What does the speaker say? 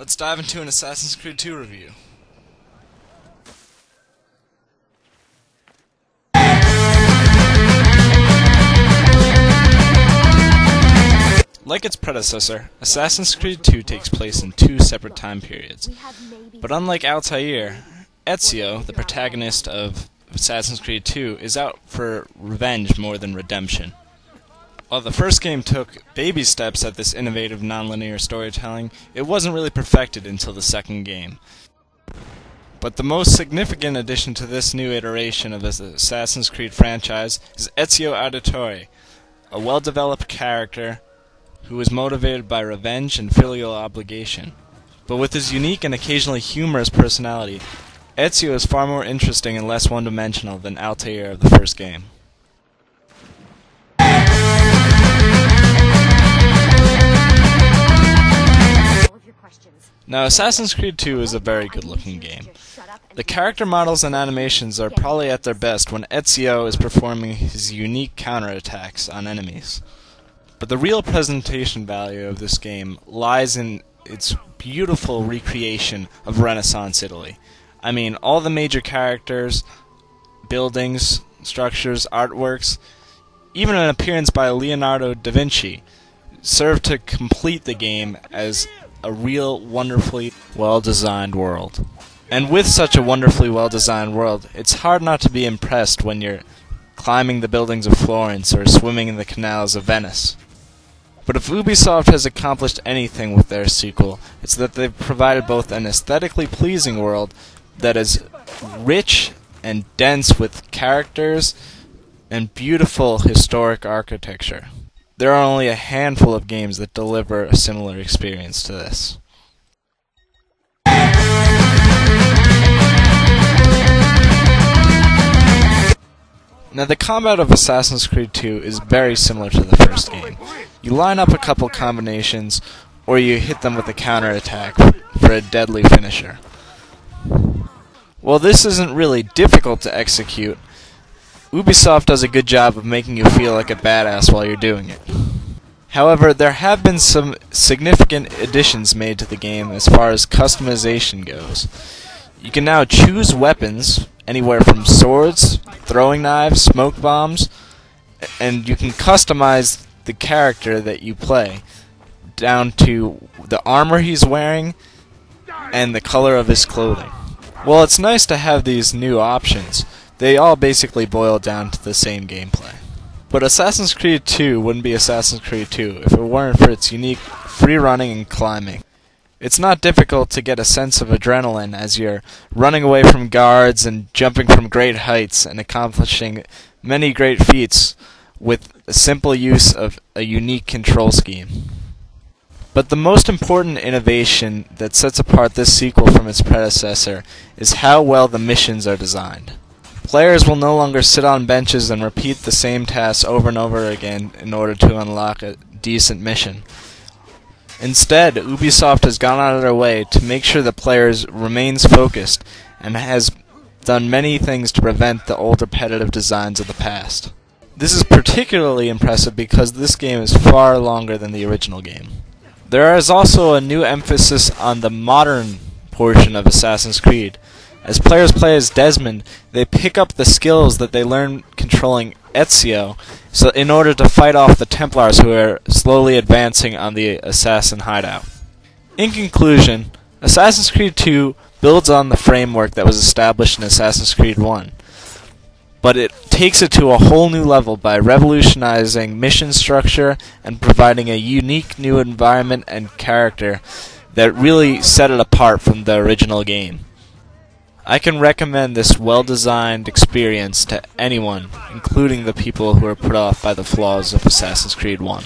Let's dive into an Assassin's Creed 2 review. Like its predecessor, Assassin's Creed 2 takes place in two separate time periods. But unlike Altair, Ezio, the protagonist of Assassin's Creed 2, is out for revenge more than redemption. While the first game took baby steps at this innovative non-linear storytelling, it wasn't really perfected until the second game. But the most significant addition to this new iteration of the Assassin's Creed franchise is Ezio Auditore, a well-developed character who is motivated by revenge and filial obligation. But with his unique and occasionally humorous personality, Ezio is far more interesting and less one-dimensional than Altair of the first game. Now, Assassin's Creed 2 is a very good-looking game. The character models and animations are probably at their best when Ezio is performing his unique counterattacks on enemies. But the real presentation value of this game lies in its beautiful recreation of Renaissance Italy. I mean, all the major characters, buildings, structures, artworks, even an appearance by Leonardo da Vinci serve to complete the game as a real, wonderfully well-designed world. And with such a wonderfully well-designed world, it's hard not to be impressed when you're climbing the buildings of Florence or swimming in the canals of Venice. But if Ubisoft has accomplished anything with their sequel, it's that they've provided both an aesthetically pleasing world that is rich and dense with characters and beautiful historic architecture. There are only a handful of games that deliver a similar experience to this. Now, the combat of Assassin's Creed 2 is very similar to the first game. You line up a couple combinations, or you hit them with a counterattack for a deadly finisher. While this isn't really difficult to execute, Ubisoft does a good job of making you feel like a badass while you're doing it. However, there have been some significant additions made to the game as far as customization goes. You can now choose weapons, anywhere from swords, throwing knives, smoke bombs, and you can customize the character that you play down to the armor he's wearing and the color of his clothing. While it's nice to have these new options, they all basically boil down to the same gameplay. But Assassin's Creed 2 wouldn't be Assassin's Creed 2 if it weren't for its unique free running and climbing. It's not difficult to get a sense of adrenaline as you're running away from guards and jumping from great heights and accomplishing many great feats with a simple use of a unique control scheme. But the most important innovation that sets apart this sequel from its predecessor is how well the missions are designed. Players will no longer sit on benches and repeat the same tasks over and over again in order to unlock a decent mission. Instead, Ubisoft has gone out of their way to make sure the players remains focused and has done many things to prevent the old repetitive designs of the past. This is particularly impressive because this game is far longer than the original game. There is also a new emphasis on the modern portion of Assassin's Creed. As players play as Desmond, they pick up the skills that they learn controlling Ezio in order to fight off the Templars who are slowly advancing on the assassin hideout. In conclusion, Assassin's Creed 2 builds on the framework that was established in Assassin's Creed 1, but it takes it to a whole new level by revolutionizing mission structure and providing a unique new environment and character that really set it apart from the original game. I can recommend this well-designed experience to anyone, including the people who are put off by the flaws of Assassin's Creed 1.